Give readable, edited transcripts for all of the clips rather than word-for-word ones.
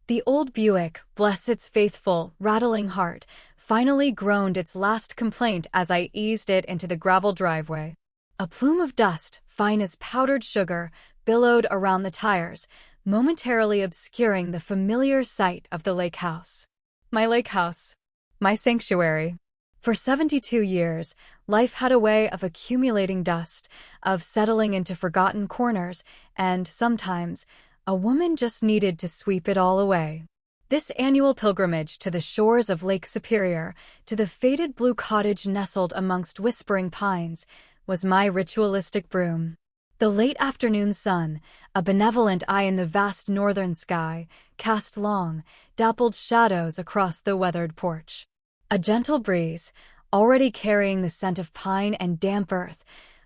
The old Buick, bless its faithful, rattling heart, finally groaned its last complaint as I eased it into the gravel driveway. A plume of dust, fine as powdered sugar, billowed around the tires, momentarily obscuring the familiar sight of the lake house. My lake house. My sanctuary. For 72 years, life had a way of accumulating dust, of settling into forgotten corners, and sometimes, a woman just needed to sweep it all away. This annual pilgrimage to the shores of Lake Superior, to the faded blue cottage nestled amongst whispering pines, was my ritualistic broom. The late afternoon sun, a benevolent eye in the vast northern sky, cast long, dappled shadows across the weathered porch. A gentle breeze, already carrying the scent of pine and damp earth,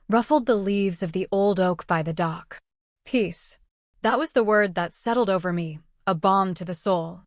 ruffled the leaves of the old oak by the dock. Peace. That was the word that settled over me, a balm to the soul.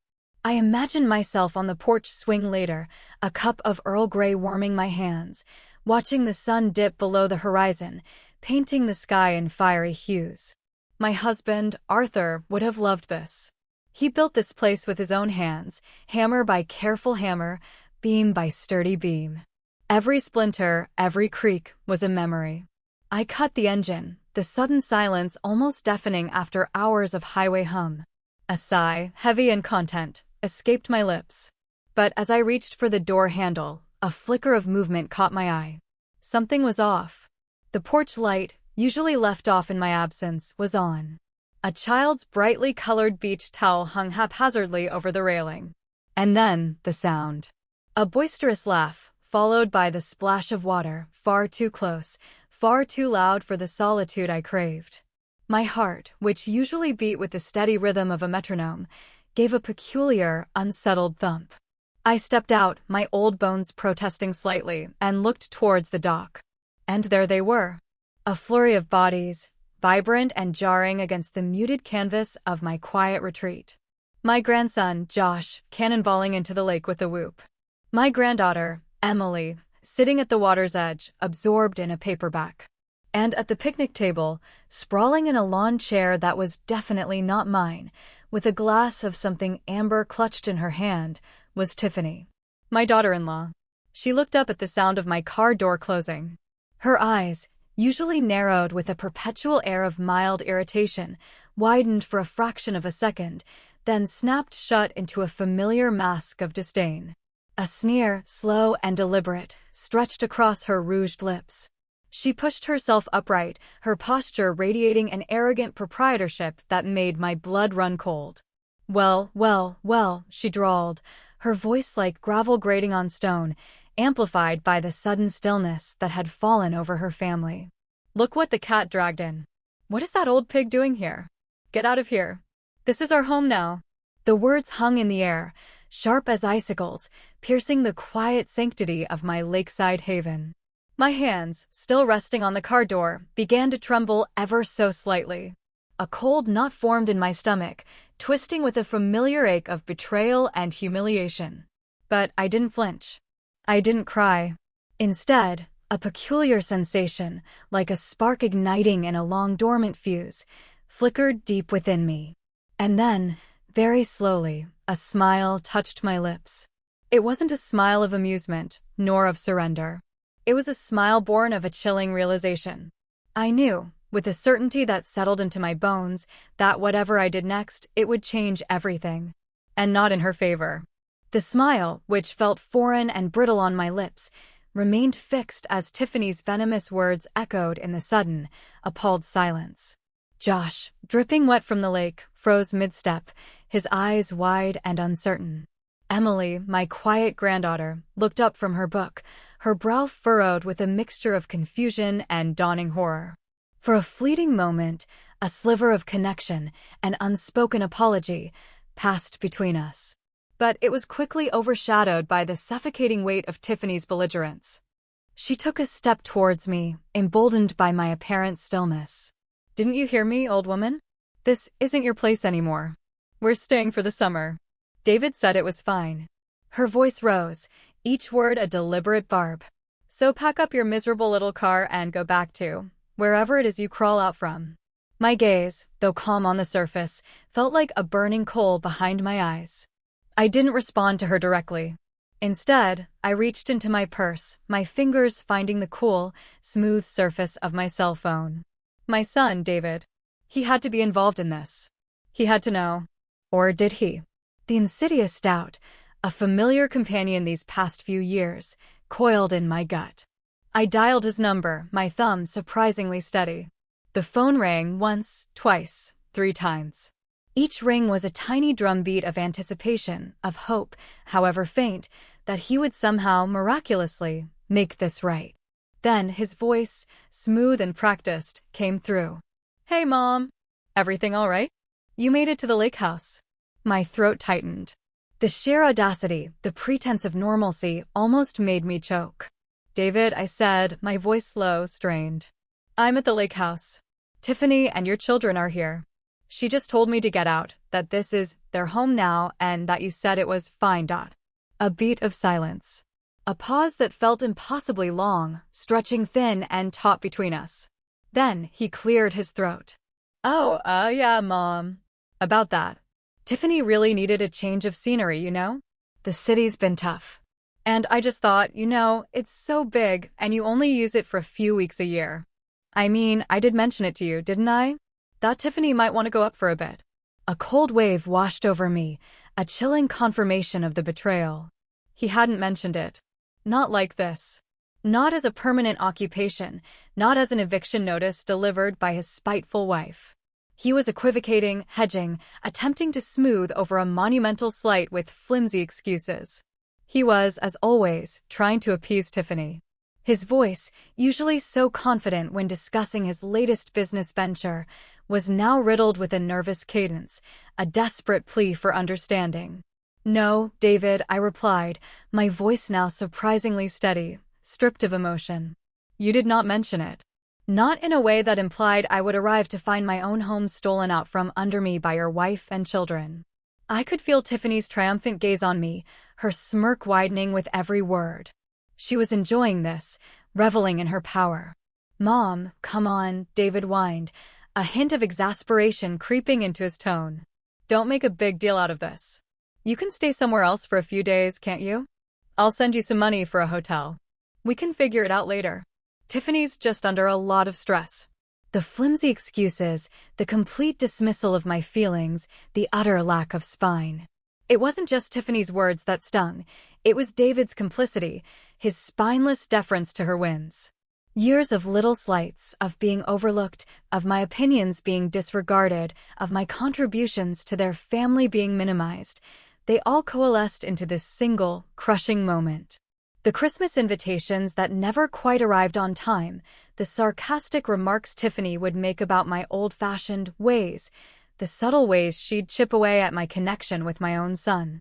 I imagined myself on the porch swing later, a cup of Earl Grey warming my hands, watching the sun dip below the horizon, painting the sky in fiery hues. My husband, Arthur, would have loved this. He built this place with his own hands, hammer by careful hammer, beam by sturdy beam. Every splinter, every creak, was a memory. I cut the engine, the sudden silence almost deafening after hours of highway hum. A sigh, heavy and content, escaped my lips. But as I reached for the door handle, a flicker of movement caught my eye. Something was off. The porch light, usually left off in my absence, was on. A child's brightly colored beach towel hung haphazardly over the railing. And then, the sound. A boisterous laugh, followed by the splash of water, far too close, far too loud for the solitude I craved. My heart, which usually beat with the steady rhythm of a metronome, gave a peculiar, unsettled thump. I stepped out, my old bones protesting slightly, and looked towards the dock. And there they were. A flurry of bodies, vibrant and jarring against the muted canvas of my quiet retreat. My grandson, Josh, cannonballing into the lake with a whoop. My granddaughter, Emily, sitting at the water's edge, absorbed in a paperback. And at the picnic table, sprawling in a lawn chair that was definitely not mine, with a glass of something amber clutched in her hand, was Tiffany, my daughter-in-law. She looked up at the sound of my car door closing. Her eyes, usually narrowed with a perpetual air of mild irritation, widened for a fraction of a second, then snapped shut into a familiar mask of disdain. A sneer, slow and deliberate, stretched across her rouged lips. She pushed herself upright, her posture radiating an arrogant proprietorship that made my blood run cold. Well, she drawled, her voice like gravel grating on stone, amplified by the sudden stillness that had fallen over her family. Look what the cat dragged in. What is that old pig doing here? Get out of here. This is our home now. The words hung in the air, sharp as icicles, piercing the quiet sanctity of my lakeside haven. My hands, still resting on the car door, began to tremble ever so slightly. A cold knot formed in my stomach, twisting with a familiar ache of betrayal and humiliation. But I didn't flinch. I didn't cry. Instead, a peculiar sensation, like a spark igniting in a long-dormant fuse, flickered deep within me. And then, very slowly, a smile touched my lips. It wasn't a smile of amusement, nor of surrender. It was a smile born of a chilling realization. I knew, with a certainty that settled into my bones, that whatever I did next, it would change everything. And not in her favor. The smile, which felt foreign and brittle on my lips, remained fixed as Tiffany's venomous words echoed in the sudden, appalled silence. Josh, dripping wet from the lake, froze mid-step, his eyes wide and uncertain. Emily, my quiet granddaughter, looked up from her book, her brow furrowed with a mixture of confusion and dawning horror. For a fleeting moment, a sliver of connection, an unspoken apology, passed between us. But it was quickly overshadowed by the suffocating weight of Tiffany's belligerence. She took a step towards me, emboldened by my apparent stillness. "Didn't you hear me, old woman? This isn't your place anymore. We're staying for the summer. David said it was fine." Her voice rose, each word a deliberate barb. "So pack up your miserable little car and go back to wherever it is you crawl out from." My gaze, though calm on the surface, felt like a burning coal behind my eyes. I didn't respond to her directly. Instead, I reached into my purse, my fingers finding the cool, smooth surface of my cell phone. My son, David. He had to be involved in this. He had to know. Or did he? The insidious doubt, a familiar companion these past few years, coiled in my gut. I dialed his number, my thumb surprisingly steady. The phone rang once, twice, 3 times. Each ring was a tiny drumbeat of anticipation, of hope, however faint, that he would somehow, miraculously, make this right. Then his voice, smooth and practiced, came through. "Hey, Mom. Everything all right? You made it to the lake house." My throat tightened. The sheer audacity, the pretense of normalcy, almost made me choke. "David," I said, my voice low, strained. "I'm at the lake house. Tiffany and your children are here. She just told me to get out, that this is their home now, and that you said it was fine. A beat of silence. A pause that felt impossibly long, stretching thin and taut between us. Then he cleared his throat. "Oh, yeah, Mom. About that. Tiffany really needed a change of scenery, you know? The city's been tough. And I just thought, it's so big, and you only use it for a few weeks a year. I mean, I did mention it to you, didn't I? That Tiffany might want to go up for a bit." A cold wave washed over me, a chilling confirmation of the betrayal. He hadn't mentioned it. Not like this. Not as a permanent occupation, not as an eviction notice delivered by his spiteful wife. He was equivocating, hedging, attempting to smooth over a monumental slight with flimsy excuses. He was, as always, trying to appease Tiffany. His voice, usually so confident when discussing his latest business venture, was now riddled with a nervous cadence, a desperate plea for understanding. "No, David," I replied, my voice now surprisingly steady, stripped of emotion. "You did not mention it. Not in a way that implied I would arrive to find my own home stolen out from under me by your wife and children." I could feel Tiffany's triumphant gaze on me, her smirk widening with every word. She was enjoying this, reveling in her power. "Mom, come on," David whined, a hint of exasperation creeping into his tone. "Don't make a big deal out of this. You can stay somewhere else for a few days, can't you? I'll send you some money for a hotel. We can figure it out later. Tiffany's just under a lot of stress." The flimsy excuses, the complete dismissal of my feelings, the utter lack of spine. It wasn't just Tiffany's words that stung. It was David's complicity, his spineless deference to her whims. Years of little slights, of being overlooked, of my opinions being disregarded, of my contributions to their family being minimized, they all coalesced into this single, crushing moment. The Christmas invitations that never quite arrived on time, the sarcastic remarks Tiffany would make about my old-fashioned ways, the subtle ways she'd chip away at my connection with my own son.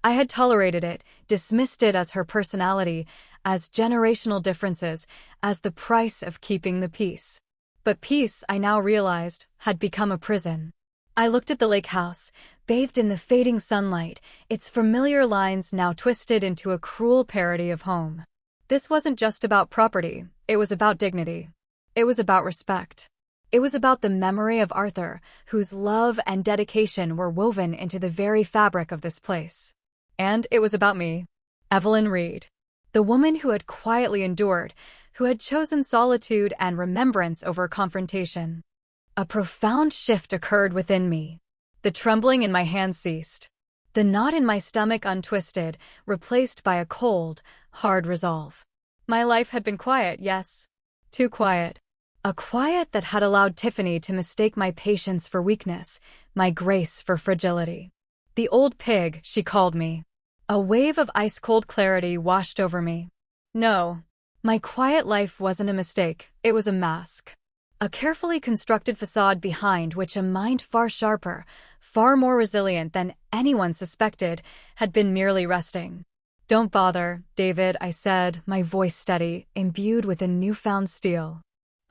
I had tolerated it, dismissed it as her personality, as generational differences, as the price of keeping the peace. But peace, I now realized, had become a prison. I looked at the lake house, bathed in the fading sunlight, its familiar lines now twisted into a cruel parody of home. This wasn't just about property, it was about dignity. It was about respect. It was about the memory of Arthur, whose love and dedication were woven into the very fabric of this place. And it was about me, Evelyn Reed, the woman who had quietly endured, who had chosen solitude and remembrance over confrontation. A profound shift occurred within me. The trembling in my hands ceased. The knot in my stomach untwisted, replaced by a cold, hard resolve. My life had been quiet, yes. Too quiet. A quiet that had allowed Tiffany to mistake my patience for weakness, my grace for fragility. The old pig, she called me. A wave of ice-cold clarity washed over me. No, my quiet life wasn't a mistake, it was a mask. A carefully constructed facade behind which a mind far sharper, far more resilient than anyone suspected, had been merely resting. "Don't bother, David," I said, my voice steady, imbued with a newfound steel.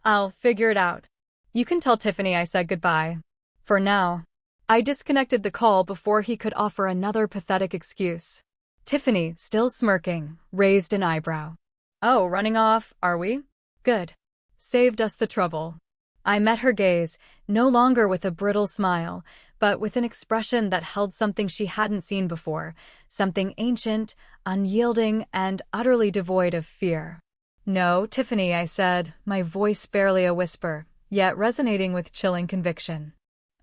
"I'll figure it out. You can tell Tiffany I said goodbye. For now." I disconnected the call before he could offer another pathetic excuse. Tiffany, still smirking, raised an eyebrow. "Oh, running off, are we? Good. Saved us the trouble." I met her gaze, no longer with a brittle smile, but with an expression that held something she hadn't seen before, something ancient, unyielding, and utterly devoid of fear. "No, Tiffany," I said, my voice barely a whisper, yet resonating with chilling conviction.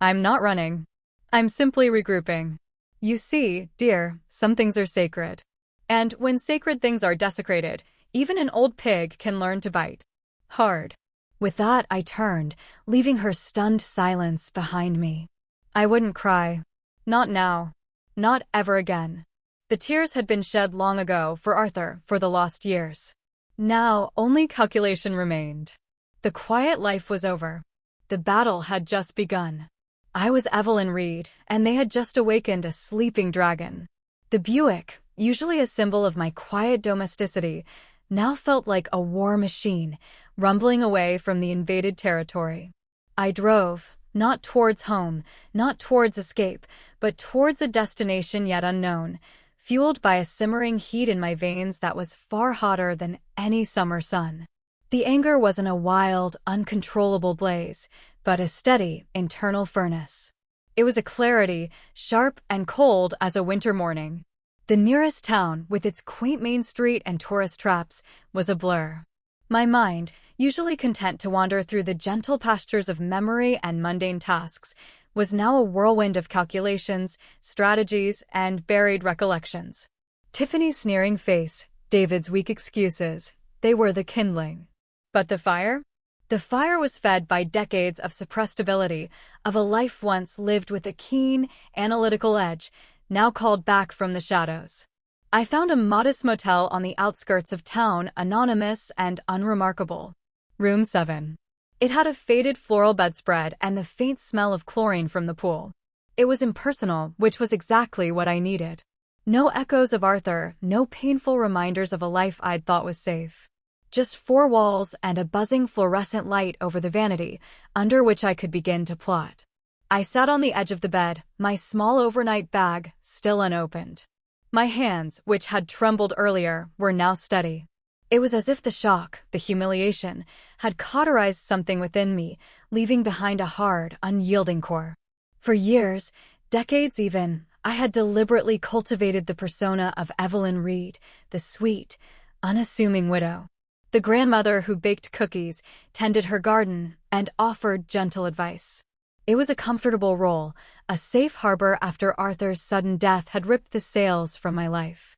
"I'm not running. I'm simply regrouping. You see, dear, some things are sacred. And when sacred things are desecrated, even an old pig can learn to bite hard." With that, I turned, leaving her stunned silence behind me. I wouldn't cry. Not now. Not ever again. The tears had been shed long ago for Arthur, for the lost years. Now, only calculation remained. The quiet life was over. The battle had just begun. I was Evelyn Reed, and they had just awakened a sleeping dragon. The Buick, usually a symbol of my quiet domesticity, now felt like a war machine, rumbling away from the invaded territory. I drove, not towards home, not towards escape, but towards a destination yet unknown, fueled by a simmering heat in my veins that was far hotter than any summer sun. The anger wasn't a wild, uncontrollable blaze, but a steady, internal furnace. It was a clarity, sharp and cold as a winter morning. The nearest town, with its quaint main street and tourist traps, was a blur. My mind, usually content to wander through the gentle pastures of memory and mundane tasks, was now a whirlwind of calculations, strategies, and buried recollections. Tiffany's sneering face, David's weak excuses, they were the kindling. But the fire? The fire was fed by decades of suppressed ability, of a life once lived with a keen, analytical edge, now called back from the shadows. I found a modest motel on the outskirts of town, anonymous and unremarkable. Room 7. It had a faded floral bedspread and the faint smell of chlorine from the pool. It was impersonal, which was exactly what I needed. No echoes of Arthur, no painful reminders of a life I'd thought was safe. Just 4 walls and a buzzing fluorescent light over the vanity, under which I could begin to plot. I sat on the edge of the bed, my small overnight bag still unopened. My hands, which had trembled earlier, were now steady. It was as if the shock, the humiliation, had cauterized something within me, leaving behind a hard, unyielding core. For years, decades even, I had deliberately cultivated the persona of Evelyn Reed, the sweet, unassuming widow. The grandmother who baked cookies, tended her garden, and offered gentle advice. It was a comfortable role, a safe harbor after Arthur's sudden death had ripped the sails from my life.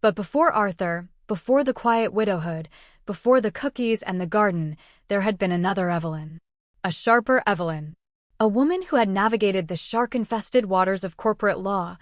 But before Arthur, before the quiet widowhood, before the cookies and the garden, there had been another Evelyn. A sharper Evelyn. A woman who had navigated the shark-infested waters of corporate law,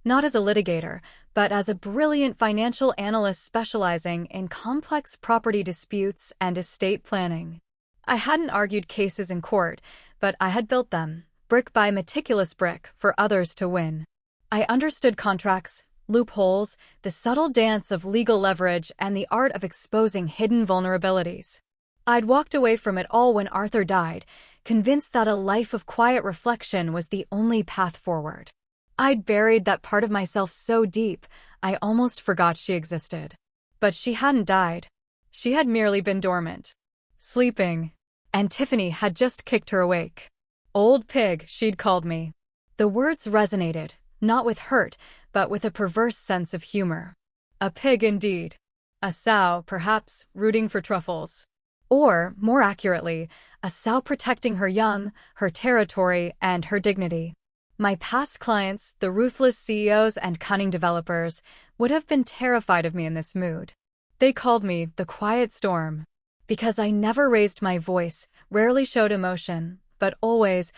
not as a litigator, but as a brilliant financial analyst specializing in complex property disputes and estate planning. I hadn't argued cases in court, but I had built them, brick by meticulous brick, for others to win. I understood contracts, loopholes, the subtle dance of legal leverage, and the art of exposing hidden vulnerabilities. I'd walked away from it all when Arthur died, convinced that a life of quiet reflection was the only path forward. I'd buried that part of myself so deep, I almost forgot she existed. But she hadn't died. She had merely been dormant. Sleeping. And Tiffany had just kicked her awake. Old pig, she'd called me. The words resonated, not with hurt, but with a perverse sense of humor. A pig indeed. A sow, perhaps, rooting for truffles. Or, more accurately, a sow protecting her young, her territory, and her dignity. My past clients, the ruthless CEOs and cunning developers, would have been terrified of me in this mood. They called me the quiet storm. Because I never raised my voice, rarely showed emotion, but always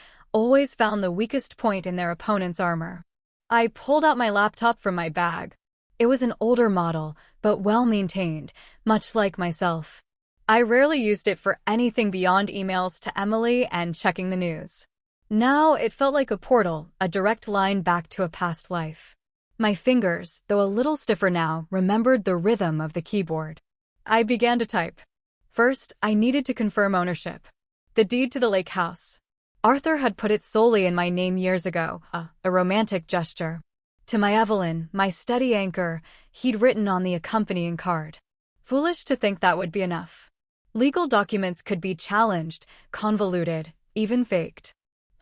found the weakest point in their opponent's armor. I pulled out my laptop from my bag. It was an older model, but well-maintained, much like myself. I rarely used it for anything beyond emails to Emily and checking the news. Now it felt like a portal, a direct line back to a past life. My fingers, though a little stiffer now, remembered the rhythm of the keyboard. I began to type. First, I needed to confirm ownership. The deed to the lake house. Arthur had put it solely in my name years ago, a romantic gesture. To my Evelyn, my steady anchor, he'd written on the accompanying card. Foolish to think that would be enough. Legal documents could be challenged, convoluted, even faked.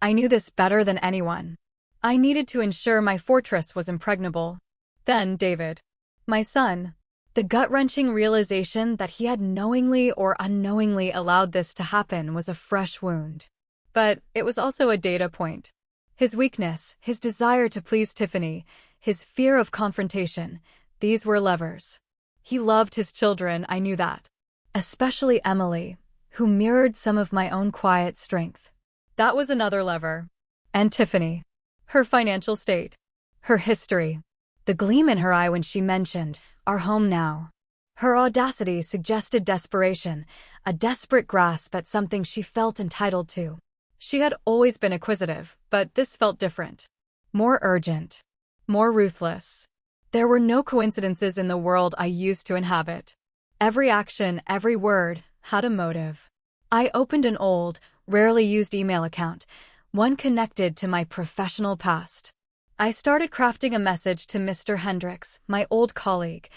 I knew this better than anyone. I needed to ensure my fortress was impregnable. Then David. My son. The gut-wrenching realization that he had knowingly or unknowingly allowed this to happen was a fresh wound. But it was also a data point. His weakness, his desire to please Tiffany, his fear of confrontation, these were levers. He loved his children, I knew that. Especially Emily, who mirrored some of my own quiet strength. That was another lever. And Tiffany. Her financial state. Her history. The gleam in her eye when she mentioned, our home now. Her audacity suggested desperation, a desperate grasp at something she felt entitled to. She had always been acquisitive, but this felt different. More urgent. More ruthless. There were no coincidences in the world I used to inhabit. Every action, every word, had a motive. I opened an old, rarely used email account, one connected to my professional past. I started crafting a message to Mr. Hendricks, my old colleague,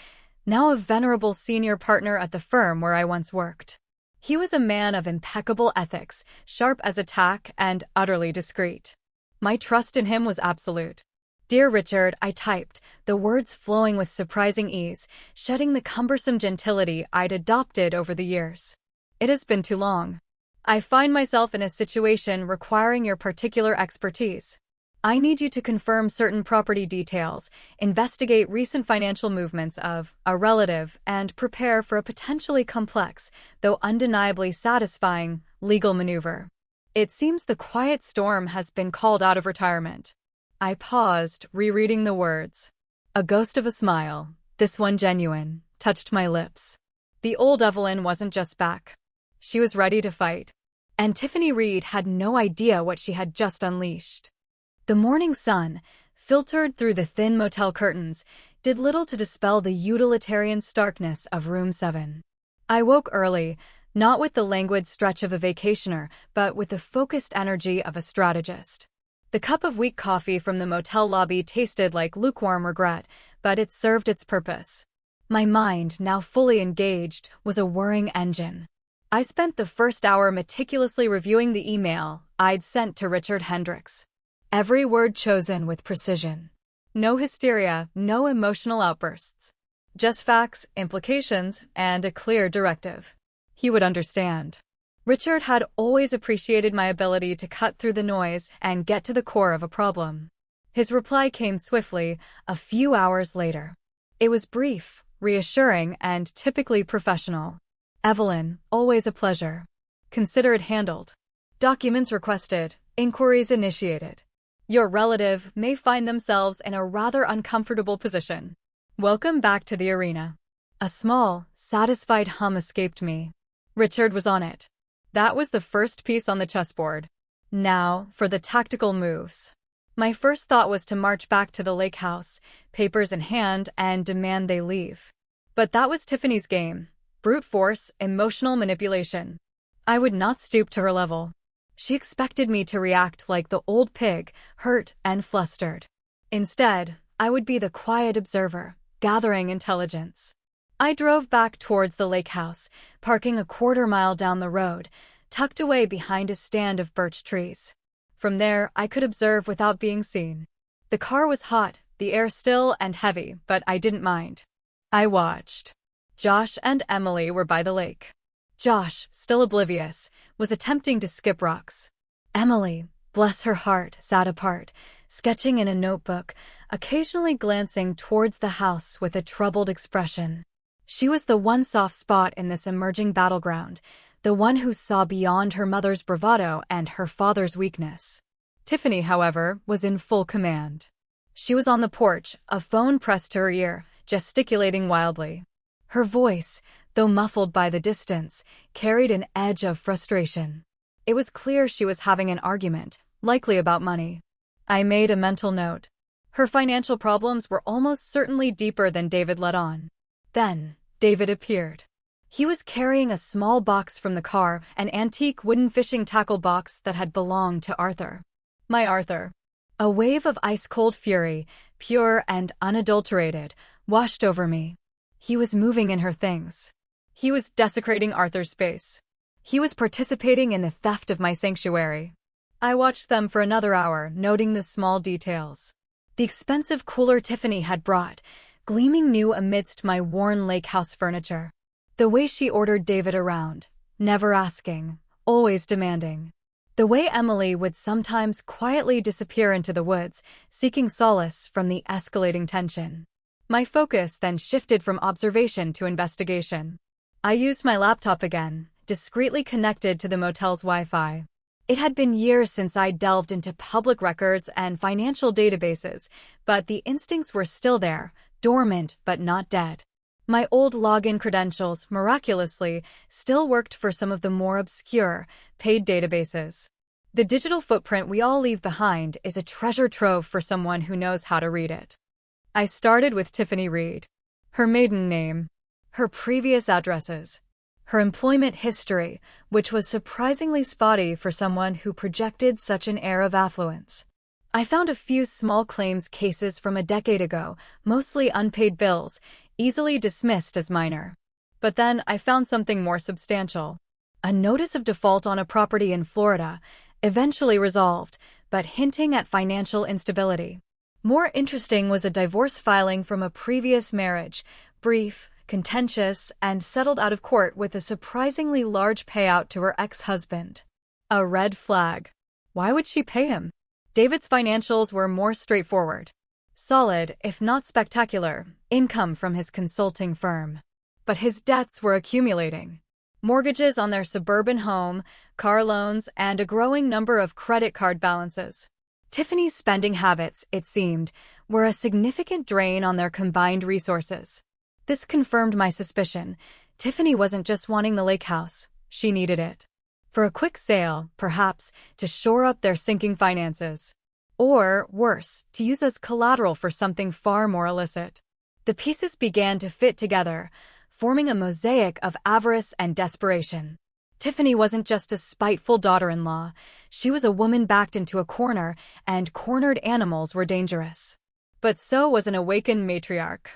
now a venerable senior partner at the firm where I once worked. He was a man of impeccable ethics, sharp as a tack and utterly discreet. My trust in him was absolute. Dear Richard, I typed, the words flowing with surprising ease, shedding the cumbersome gentility I'd adopted over the years. It has been too long. I find myself in a situation requiring your particular expertise. I need you to confirm certain property details, investigate recent financial movements of a relative, and prepare for a potentially complex, though undeniably satisfying, legal maneuver. It seems the quiet storm has been called out of retirement. I paused, rereading the words. A ghost of a smile, this one genuine, touched my lips. The old Evelyn wasn't just back. She was ready to fight. And Tiffany Reed had no idea what she had just unleashed. The morning sun, filtered through the thin motel curtains, did little to dispel the utilitarian starkness of room 7. I woke early, not with the languid stretch of a vacationer, but with the focused energy of a strategist. The cup of weak coffee from the motel lobby tasted like lukewarm regret, but it served its purpose. My mind, now fully engaged, was a whirring engine. I spent the first hour meticulously reviewing the email I'd sent to Richard Hendricks. Every word chosen with precision. No hysteria, no emotional outbursts. Just facts, implications, and a clear directive. He would understand. Richard had always appreciated my ability to cut through the noise and get to the core of a problem. His reply came swiftly, a few hours later. It was brief, reassuring, and typically professional. Evelyn, always a pleasure. Consider it handled. Documents requested, inquiries initiated. Your relative may find themselves in a rather uncomfortable position. Welcome back to the arena. A small, satisfied hum escaped me. Richard was on it. That was the first piece on the chessboard. Now, for the tactical moves. My first thought was to march back to the lake house, papers in hand, and demand they leave. But that was Tiffany's game. Brute force, emotional manipulation. I would not stoop to her level. She expected me to react like the old pig, hurt and flustered. Instead, I would be the quiet observer, gathering intelligence. I drove back towards the lake house, parking a quarter-mile down the road, tucked away behind a stand of birch trees. From there, I could observe without being seen. The car was hot, the air still and heavy, but I didn't mind. I watched. Josh and Emily were by the lake. Josh, still oblivious, was attempting to skip rocks. Emily, bless her heart, sat apart, sketching in a notebook, occasionally glancing towards the house with a troubled expression. She was the one soft spot in this emerging battleground, the one who saw beyond her mother's bravado and her father's weakness. Tiffany, however, was in full command. She was on the porch, a phone pressed to her ear, gesticulating wildly. Her voice, though muffled by the distance, carried an edge of frustration. It was clear she was having an argument, likely about money. I made a mental note. Her financial problems were almost certainly deeper than David let on. Then, David appeared. He was carrying a small box from the car, an antique wooden fishing tackle box that had belonged to Arthur. My Arthur. A wave of ice-cold fury, pure and unadulterated, washed over me. He was moving in her things. He was desecrating Arthur's space. He was participating in the theft of my sanctuary. I watched them for another hour, noting the small details. The expensive cooler Tiffany had brought, gleaming new amidst my worn lake house furniture. The way she ordered David around, never asking, always demanding. The way Emily would sometimes quietly disappear into the woods, seeking solace from the escalating tension. My focus then shifted from observation to investigation. I used my laptop again, discreetly connected to the motel's Wi-Fi. It had been years since I delved into public records and financial databases, but the instincts were still there, dormant but not dead. My old login credentials, miraculously, still worked for some of the more obscure, paid databases. The digital footprint we all leave behind is a treasure trove for someone who knows how to read it. I started with Tiffany Reed. Her maiden name, her previous addresses, her employment history, which was surprisingly spotty for someone who projected such an air of affluence. I found a few small claims cases from a decade ago, mostly unpaid bills, easily dismissed as minor. But then I found something more substantial. A notice of default on a property in Florida, eventually resolved, but hinting at financial instability. More interesting was a divorce filing from a previous marriage, brief, contentious, and settled out of court with a surprisingly large payout to her ex-husband. A red flag. Why would she pay him? David's financials were more straightforward. Solid, if not spectacular, income from his consulting firm. But his debts were accumulating. Mortgages on their suburban home, car loans, and a growing number of credit card balances. Tiffany's spending habits, it seemed, were a significant drain on their combined resources. This confirmed my suspicion. Tiffany wasn't just wanting the lake house, she needed it. For a quick sale, perhaps, to shore up their sinking finances. Or, worse, to use as collateral for something far more illicit. The pieces began to fit together, forming a mosaic of avarice and desperation. Tiffany wasn't just a spiteful daughter-in-law, she was a woman backed into a corner, and cornered animals were dangerous. But so was an awakened matriarch.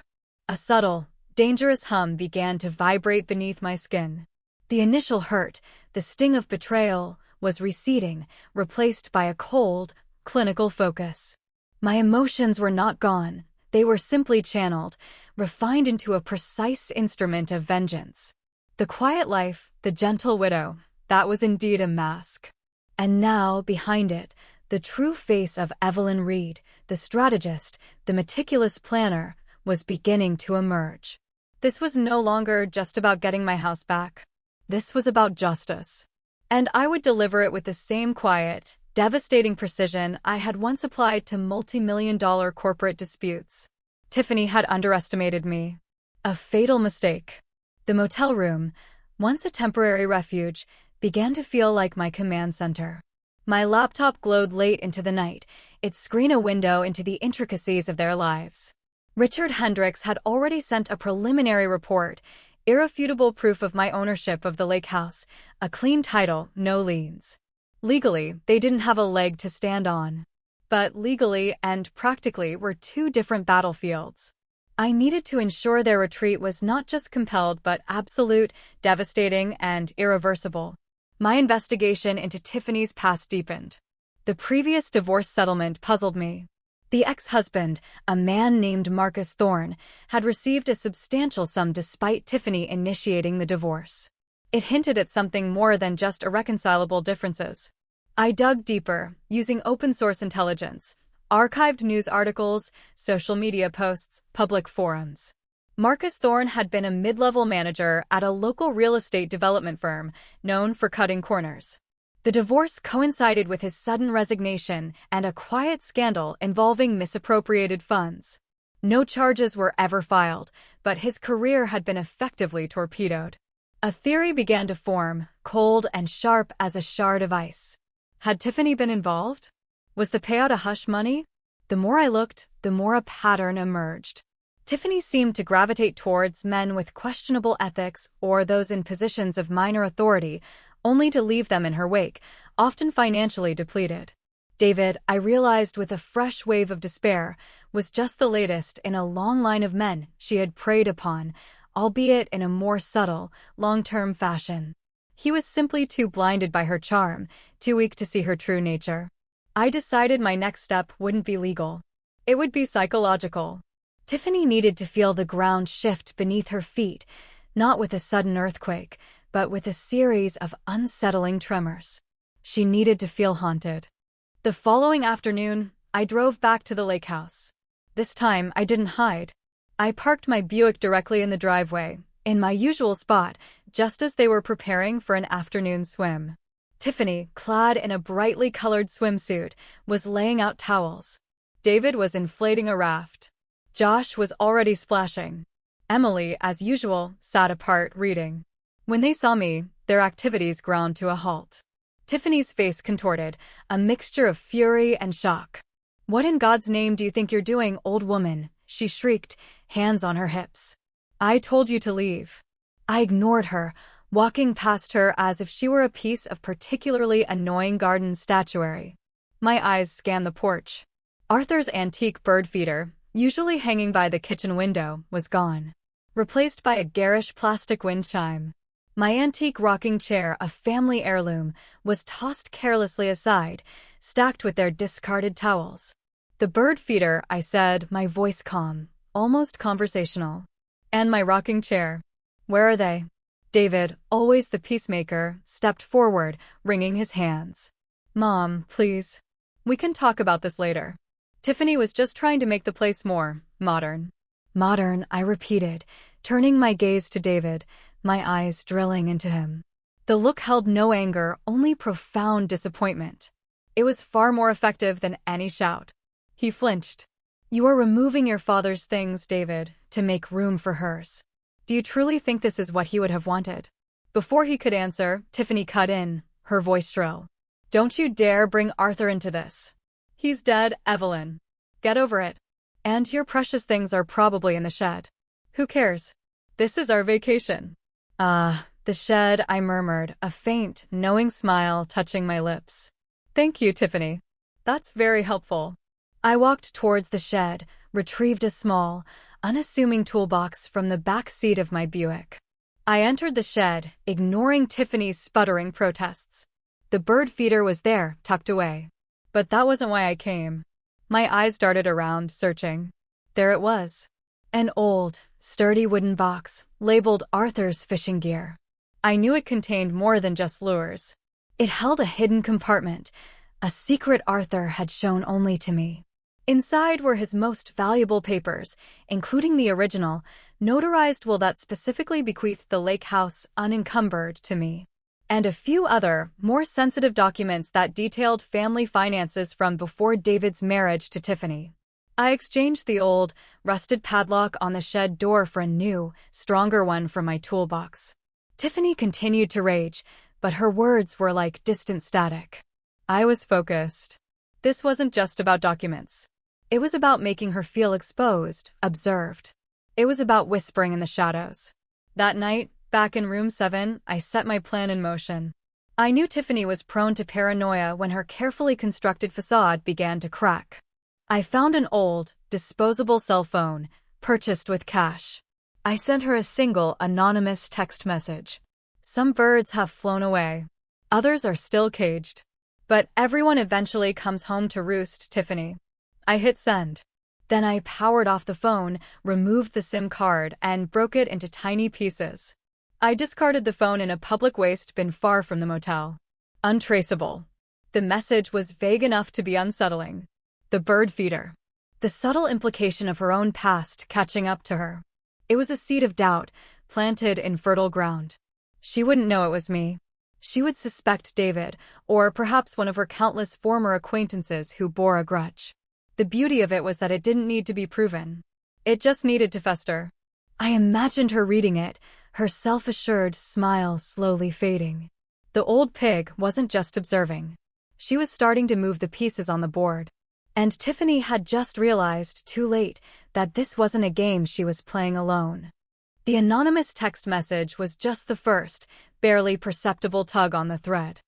A subtle, dangerous hum began to vibrate beneath my skin. The initial hurt, the sting of betrayal, was receding, replaced by a cold, clinical focus. My emotions were not gone, they were simply channeled, refined into a precise instrument of vengeance. The quiet life, the gentle widow, that was indeed a mask. And now, behind it, the true face of Evelyn Reed, the strategist, the meticulous planner, was beginning to emerge. This was no longer just about getting my house back. This was about justice. And I would deliver it with the same quiet, devastating precision I had once applied to multi-million-dollar corporate disputes. Tiffany had underestimated me. A fatal mistake. The motel room, once a temporary refuge, began to feel like my command center. My laptop glowed late into the night, its screen a window into the intricacies of their lives. Richard Hendricks had already sent a preliminary report, irrefutable proof of my ownership of the lake house, a clean title, no liens. Legally, they didn't have a leg to stand on. But legally and practically were two different battlefields. I needed to ensure their retreat was not just compelled but absolute, devastating, and irreversible. My investigation into Tiffany's past deepened. The previous divorce settlement puzzled me. The ex-husband, a man named Marcus Thorne, had received a substantial sum despite Tiffany initiating the divorce. It hinted at something more than just irreconcilable differences. I dug deeper, using open-source intelligence, archived news articles, social media posts, public forums. Marcus Thorne had been a mid-level manager at a local real estate development firm, known for cutting corners. The divorce coincided with his sudden resignation and a quiet scandal involving misappropriated funds. No charges were ever filed, but his career had been effectively torpedoed. A theory began to form, cold and sharp as a shard of ice. Had Tiffany been involved? Was the payout a hush money? The more I looked, the more a pattern emerged. Tiffany seemed to gravitate towards men with questionable ethics or those in positions of minor authority, only to leave them in her wake, often financially depleted. David, I realized with a fresh wave of despair, was just the latest in a long line of men she had preyed upon, albeit in a more subtle, long-term fashion. He was simply too blinded by her charm, too weak to see her true nature. I decided my next step wouldn't be legal. It would be psychological. Tiffany needed to feel the ground shift beneath her feet, not with a sudden earthquake, but with a series of unsettling tremors. She needed to feel haunted. The following afternoon, I drove back to the lake house. This time, I didn't hide. I parked my Buick directly in the driveway, in my usual spot, just as they were preparing for an afternoon swim. Tiffany, clad in a brightly colored swimsuit, was laying out towels. David was inflating a raft. Josh was already splashing. Emily, as usual, sat apart reading. When they saw me, their activities ground to a halt. Tiffany's face contorted, a mixture of fury and shock. "What in God's name do you think you're doing, old woman?" she shrieked, hands on her hips. "I told you to leave." I ignored her, walking past her as if she were a piece of particularly annoying garden statuary. My eyes scanned the porch. Arthur's antique bird feeder, usually hanging by the kitchen window, was gone, replaced by a garish plastic wind chime. My antique rocking chair, a family heirloom, was tossed carelessly aside, stacked with their discarded towels. "The bird feeder," I said, my voice calm, almost conversational. "And my rocking chair. Where are they?" David, always the peacemaker, stepped forward, wringing his hands. "Mom, please. We can talk about this later." Tiffany was just trying to make the place more modern. "Modern," I repeated, turning my gaze to David, my eyes drilling into him. The look held no anger, only profound disappointment. It was far more effective than any shout. He flinched. "You are removing your father's things, David, to make room for hers. Do you truly think this is what he would have wanted?" Before he could answer, Tiffany cut in, her voice shrill. "Don't you dare bring Arthur into this. He's dead, Evelyn. Get over it. And your precious things are probably in the shed. Who cares? This is our vacation." The shed," I murmured, a faint, knowing smile touching my lips. "Thank you, Tiffany. That's very helpful." I walked towards the shed, retrieved a small, unassuming toolbox from the back seat of my Buick. I entered the shed, ignoring Tiffany's sputtering protests. The bird feeder was there, tucked away. But that wasn't why I came. My eyes darted around, searching. There it was. An old, sturdy wooden box, labeled Arthur's fishing gear. I knew it contained more than just lures. It held a hidden compartment, a secret Arthur had shown only to me. Inside were his most valuable papers, including the original, notarized will that specifically bequeathed the lake house unencumbered to me, and a few other, more sensitive documents that detailed family finances from before David's marriage to Tiffany. I exchanged the old, rusted padlock on the shed door for a new, stronger one from my toolbox. Tiffany continued to rage, but her words were like distant static. I was focused. This wasn't just about documents. It was about making her feel exposed, observed. It was about whispering in the shadows. That night, back in room 7, I set my plan in motion. I knew Tiffany was prone to paranoia when her carefully constructed facade began to crack. I found an old, disposable cell phone, purchased with cash. I sent her a single, anonymous text message. "Some birds have flown away. Others are still caged. But everyone eventually comes home to roost, Tiffany." I hit send. Then I powered off the phone, removed the SIM card, and broke it into tiny pieces. I discarded the phone in a public waste bin far from the motel. Untraceable. The message was vague enough to be unsettling. The bird feeder. The subtle implication of her own past catching up to her. It was a seed of doubt, planted in fertile ground. She wouldn't know it was me. She would suspect David, or perhaps one of her countless former acquaintances who bore a grudge. The beauty of it was that it didn't need to be proven. It just needed to fester. I imagined her reading it, her self-assured smile slowly fading. The old pig wasn't just observing. She was starting to move the pieces on the board. And Tiffany had just realized, too late, that this wasn't a game she was playing alone. The anonymous text message was just the first, barely perceptible tug on the thread.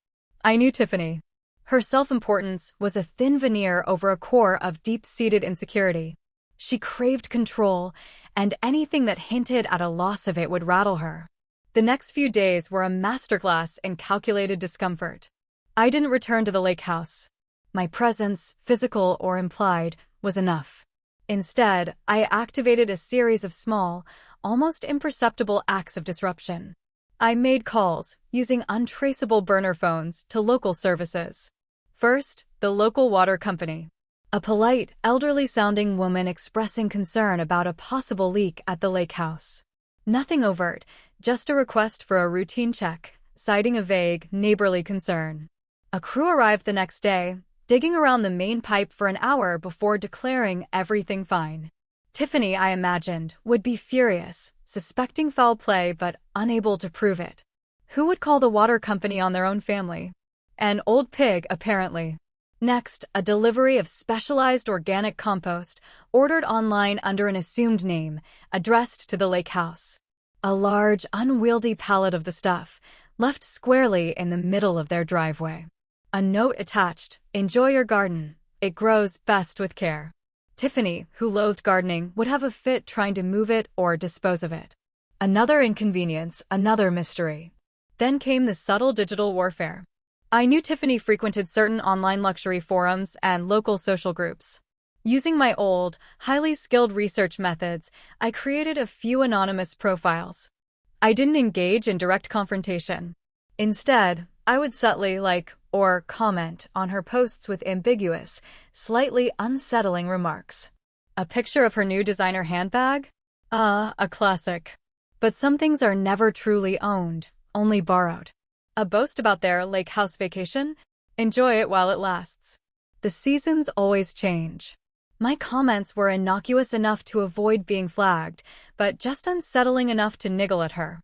I knew Tiffany. Her self-importance was a thin veneer over a core of deep-seated insecurity. She craved control, and anything that hinted at a loss of it would rattle her. The next few days were a masterclass in calculated discomfort. I didn't return to the lake house. My presence, physical or implied, was enough. Instead, I activated a series of small, almost imperceptible acts of disruption. I made calls, using untraceable burner phones, to local services. First, the local water company. A polite, elderly-sounding woman expressing concern about a possible leak at the lake house. Nothing overt, just a request for a routine check, citing a vague, neighborly concern. A crew arrived the next day, digging around the main pipe for an hour before declaring everything fine. Tiffany, I imagined, would be furious, suspecting foul play but unable to prove it. Who would call the water company on their own family? An old pig, apparently. Next, a delivery of specialized organic compost, ordered online under an assumed name, addressed to the lake house. A large, unwieldy pallet of the stuff, left squarely in the middle of their driveway. A note attached, "Enjoy your garden. It grows best with care." Tiffany, who loathed gardening, would have a fit trying to move it or dispose of it. Another inconvenience, another mystery. Then came the subtle digital warfare. I knew Tiffany frequented certain online luxury forums and local social groups. Using my old, highly skilled research methods, I created a few anonymous profiles. I didn't engage in direct confrontation. Instead, I would subtly like or comment on her posts with ambiguous, slightly unsettling remarks. A picture of her new designer handbag? A classic. But some things are never truly owned, only borrowed. A boast about their lake house vacation? Enjoy it while it lasts. The seasons always change. My comments were innocuous enough to avoid being flagged, but just unsettling enough to niggle at her.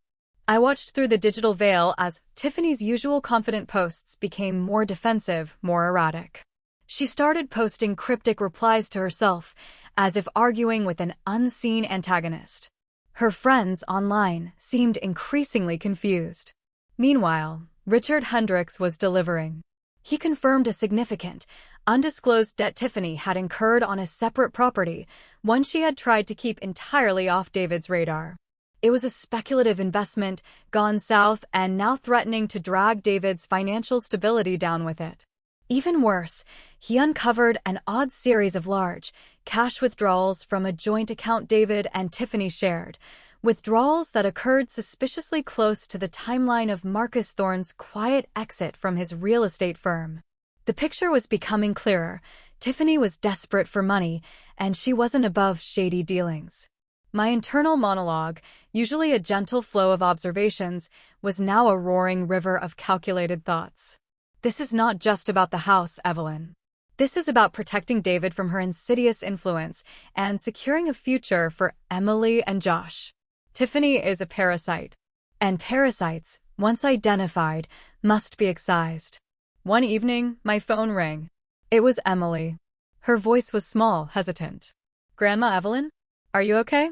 I watched through the digital veil as Tiffany's usual confident posts became more defensive, more erratic. She started posting cryptic replies to herself, as if arguing with an unseen antagonist. Her friends online seemed increasingly confused. Meanwhile, Richard Hendricks was delivering. He confirmed a significant, undisclosed debt Tiffany had incurred on a separate property, one she had tried to keep entirely off David's radar. It was a speculative investment, gone south and now threatening to drag David's financial stability down with it. Even worse, he uncovered an odd series of large, cash withdrawals from a joint account David and Tiffany shared, withdrawals that occurred suspiciously close to the timeline of Marcus Thorne's quiet exit from his real estate firm. The picture was becoming clearer. Tiffany was desperate for money, and she wasn't above shady dealings. My internal monologue, usually a gentle flow of observations, was now a roaring river of calculated thoughts. This is not just about the house, Evelyn. This is about protecting David from her insidious influence and securing a future for Emily and Josh. Tiffany is a parasite, and parasites, once identified, must be excised. One evening, my phone rang. It was Emily. Her voice was small, hesitant. "Grandma Evelyn? Are you okay?"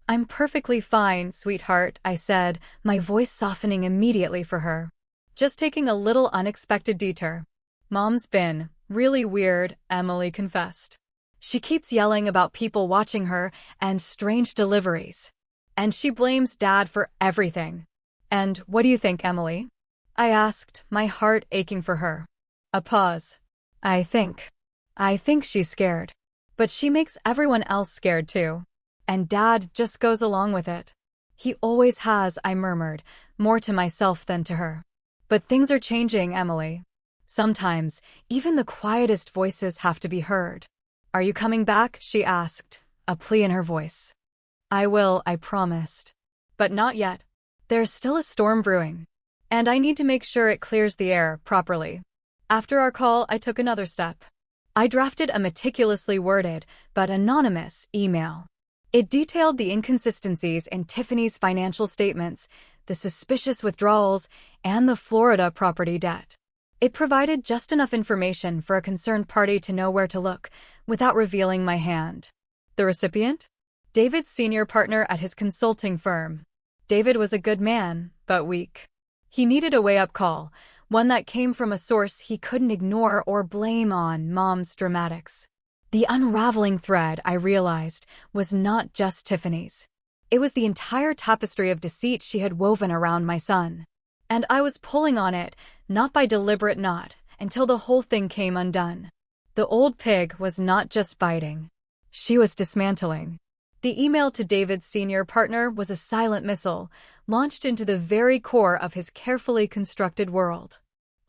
"I'm perfectly fine, sweetheart," I said, my voice softening immediately for her. "Just taking a little unexpected detour. Mom's been really weird," Emily confessed. "She keeps yelling about people watching her and strange deliveries. And she blames Dad for everything." "And what do you think, Emily?" I asked, my heart aching for her. A pause. I think she's scared. But she makes everyone else scared too. And Dad just goes along with it. He always has," I murmured, more to myself than to her. "But things are changing, Emily. Sometimes, even the quietest voices have to be heard." "Are you coming back?" she asked, a plea in her voice. "I will," I promised. "But not yet. There's still a storm brewing. And I need to make sure it clears the air properly." After our call, I took another step. I drafted a meticulously worded, but anonymous, email. It detailed the inconsistencies in Tiffany's financial statements, the suspicious withdrawals, and the Florida property debt. It provided just enough information for a concerned party to know where to look, without revealing my hand. The recipient? David's senior partner at his consulting firm. David was a good man, but weak. He needed a wake-up call, one that came from a source he couldn't ignore or blame on Mom's dramatics. The unraveling thread, I realized, was not just Tiffany's. It was the entire tapestry of deceit she had woven around my son. And I was pulling on it, not by deliberate knot, until the whole thing came undone. The old pig was not just biting. She was dismantling. The email to David's senior partner was a silent missile, launched into the very core of his carefully constructed world.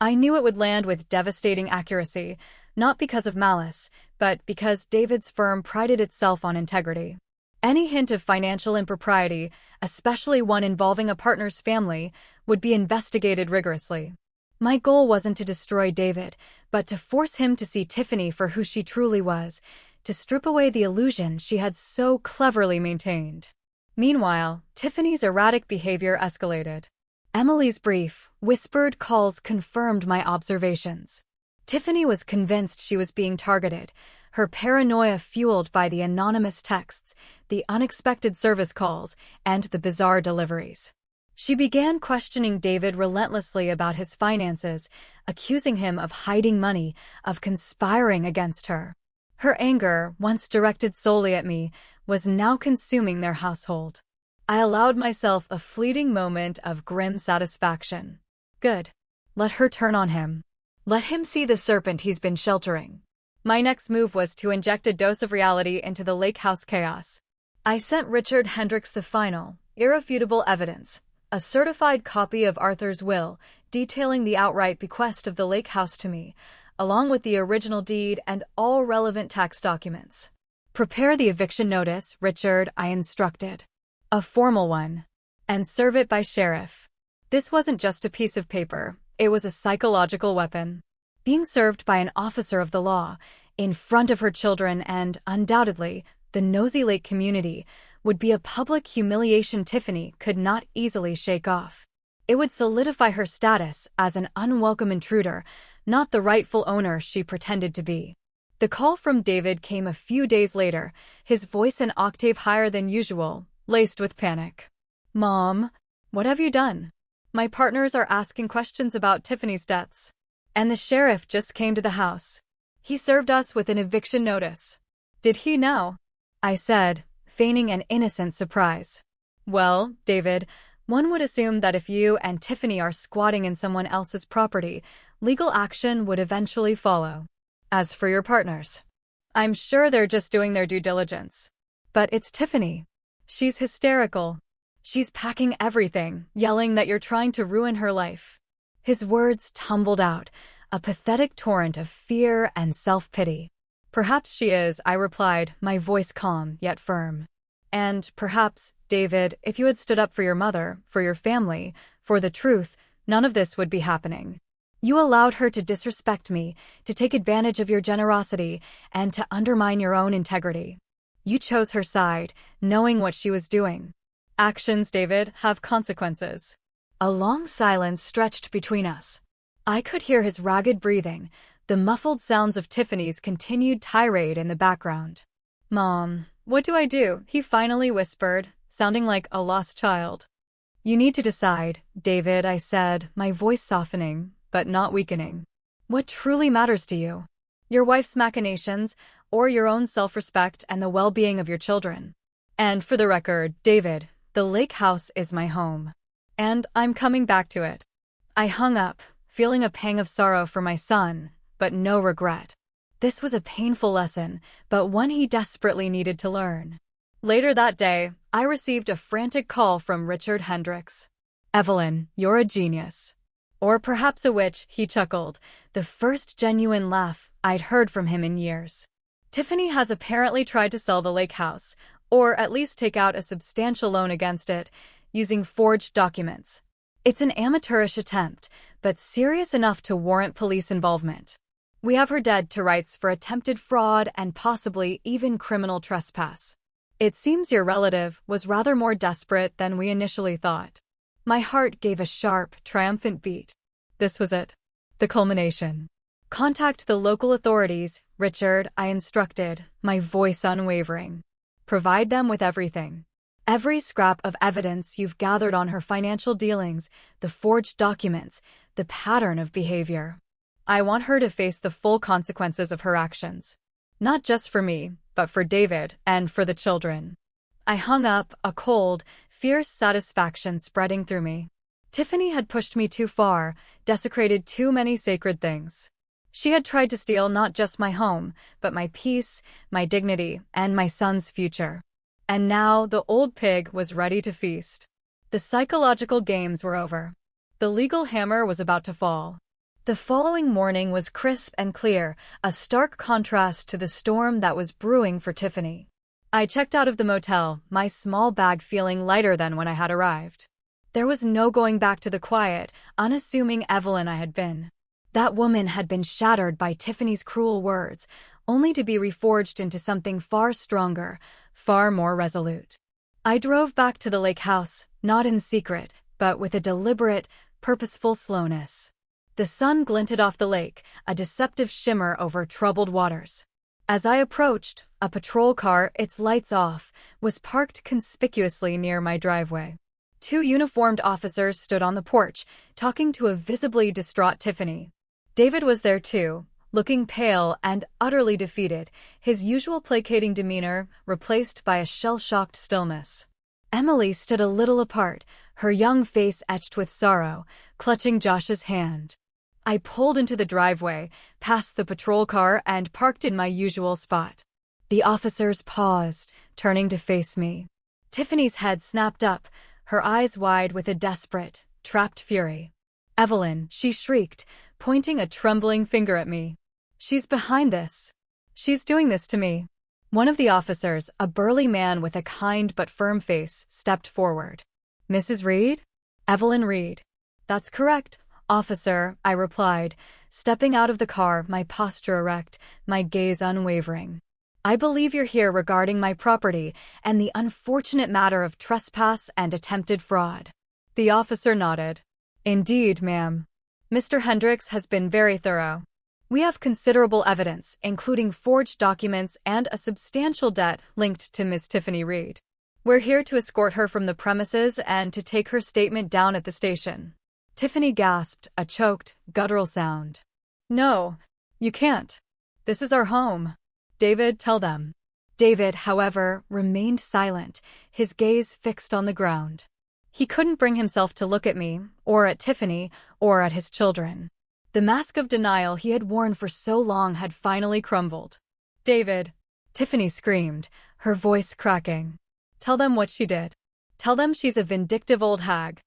I knew it would land with devastating accuracy, not because of malice, but because David's firm prided itself on integrity. Any hint of financial impropriety, especially one involving a partner's family, would be investigated rigorously. My goal wasn't to destroy David, but to force him to see Tiffany for who she truly was, to strip away the illusion she had so cleverly maintained. Meanwhile, Tiffany's erratic behavior escalated. Emily's brief, whispered calls confirmed my observations. Tiffany was convinced she was being targeted, her paranoia fueled by the anonymous texts, the unexpected service calls, and the bizarre deliveries. She began questioning David relentlessly about his finances, accusing him of hiding money, of conspiring against her. Her anger, once directed solely at me, was now consuming their household. I allowed myself a fleeting moment of grim satisfaction. Good. Let her turn on him. Let him see the serpent he's been sheltering. My next move was to inject a dose of reality into the lake house chaos. I sent Richard Hendricks the final, irrefutable evidence, a certified copy of Arthur's will, detailing the outright bequest of the lake house to me, along with the original deed and all relevant tax documents. Prepare the eviction notice, Richard, I instructed. A formal one. And serve it by sheriff. This wasn't just a piece of paper, it was a psychological weapon. Being served by an officer of the law, in front of her children and, undoubtedly, the Nosy Lake community, would be a public humiliation Tiffany could not easily shake off. It would solidify her status as an unwelcome intruder, not the rightful owner she pretended to be. The call from David came a few days later, his voice an octave higher than usual, laced with panic. Mom, what have you done? My partners are asking questions about Tiffany's debts. And the sheriff just came to the house. He served us with an eviction notice. Did he now? I said, feigning an innocent surprise. Well, David, one would assume that if you and Tiffany are squatting in someone else's property, legal action would eventually follow. As for your partners, I'm sure they're just doing their due diligence. But it's Tiffany. She's hysterical. She's packing everything, yelling that you're trying to ruin her life. His words tumbled out, a pathetic torrent of fear and self-pity. Perhaps she is, I replied, my voice calm yet firm. And perhaps, David, if you had stood up for your mother, for your family, for the truth, none of this would be happening. You allowed her to disrespect me, to take advantage of your generosity, and to undermine your own integrity. You chose her side, knowing what she was doing. Actions, David, have consequences. A long silence stretched between us. I could hear his ragged breathing, the muffled sounds of Tiffany's continued tirade in the background. Mom, what do I do? He finally whispered, sounding like a lost child. You need to decide, David, I said, my voice softening, but not weakening. What truly matters to you? Your wife's machinations, or your own self-respect and the well-being of your children? And for the record, David, the lake house is my home. And I'm coming back to it. I hung up, feeling a pang of sorrow for my son, but no regret. This was a painful lesson, but one he desperately needed to learn. Later that day, I received a frantic call from Richard Hendricks. Evelyn, you're a genius. Or perhaps a witch, he chuckled, the first genuine laugh I'd heard from him in years. Tiffany has apparently tried to sell the lake house, or at least take out a substantial loan against it, using forged documents. It's an amateurish attempt, but serious enough to warrant police involvement. We have her dead to rights for attempted fraud and possibly even criminal trespass. It seems your relative was rather more desperate than we initially thought. My heart gave a sharp, triumphant beat. This was it. The culmination. Contact the local authorities, Richard, I instructed, my voice unwavering. Provide them with everything. Every scrap of evidence you've gathered on her financial dealings, the forged documents, the pattern of behavior. I want her to face the full consequences of her actions. Not just for me, but for David and for the children. I hung up, a cold, fierce satisfaction spreading through me. Tiffany had pushed me too far, desecrated too many sacred things. She had tried to steal not just my home, but my peace, my dignity, and my son's future. And now the old pig was ready to feast. The psychological games were over. The legal hammer was about to fall. The following morning was crisp and clear, a stark contrast to the storm that was brewing for Tiffany. I checked out of the motel, my small bag feeling lighter than when I had arrived. There was no going back to the quiet, unassuming Evelyn I had been. That woman had been shattered by Tiffany's cruel words, only to be reforged into something far stronger, far more resolute. I drove back to the lake house, not in secret, but with a deliberate, purposeful slowness. The sun glinted off the lake, a deceptive shimmer over troubled waters. As I approached, a patrol car, its lights off, was parked conspicuously near my driveway. 2 uniformed officers stood on the porch, talking to a visibly distraught Tiffany. David was there too, looking pale and utterly defeated, his usual placating demeanor replaced by a shell-shocked stillness. Emily stood a little apart, her young face etched with sorrow, clutching Josh's hand. I pulled into the driveway, past the patrol car, and parked in my usual spot. The officers paused, turning to face me. Tiffany's head snapped up, her eyes wide with a desperate, trapped fury. "Evelyn," she shrieked, pointing a trembling finger at me. "She's behind this. She's doing this to me." One of the officers, a burly man with a kind but firm face, stepped forward. "Mrs. Reed?" "Evelyn Reed." "That's correct, officer," I replied, stepping out of the car, my posture erect, my gaze unwavering. "I believe you're here regarding my property and the unfortunate matter of trespass and attempted fraud." The officer nodded. "Indeed, ma'am. Mr. Hendricks has been very thorough. We have considerable evidence, including forged documents and a substantial debt linked to Miss Tiffany Reed. We're here to escort her from the premises and to take her statement down at the station." Tiffany gasped, a choked, guttural sound. "No, you can't. This is our home. David, tell them." David, however, remained silent, his gaze fixed on the ground. He couldn't bring himself to look at me, or at Tiffany, or at his children. The mask of denial he had worn for so long had finally crumbled. "David," Tiffany screamed, her voice cracking. "Tell them what she did. Tell them she's a vindictive old hag."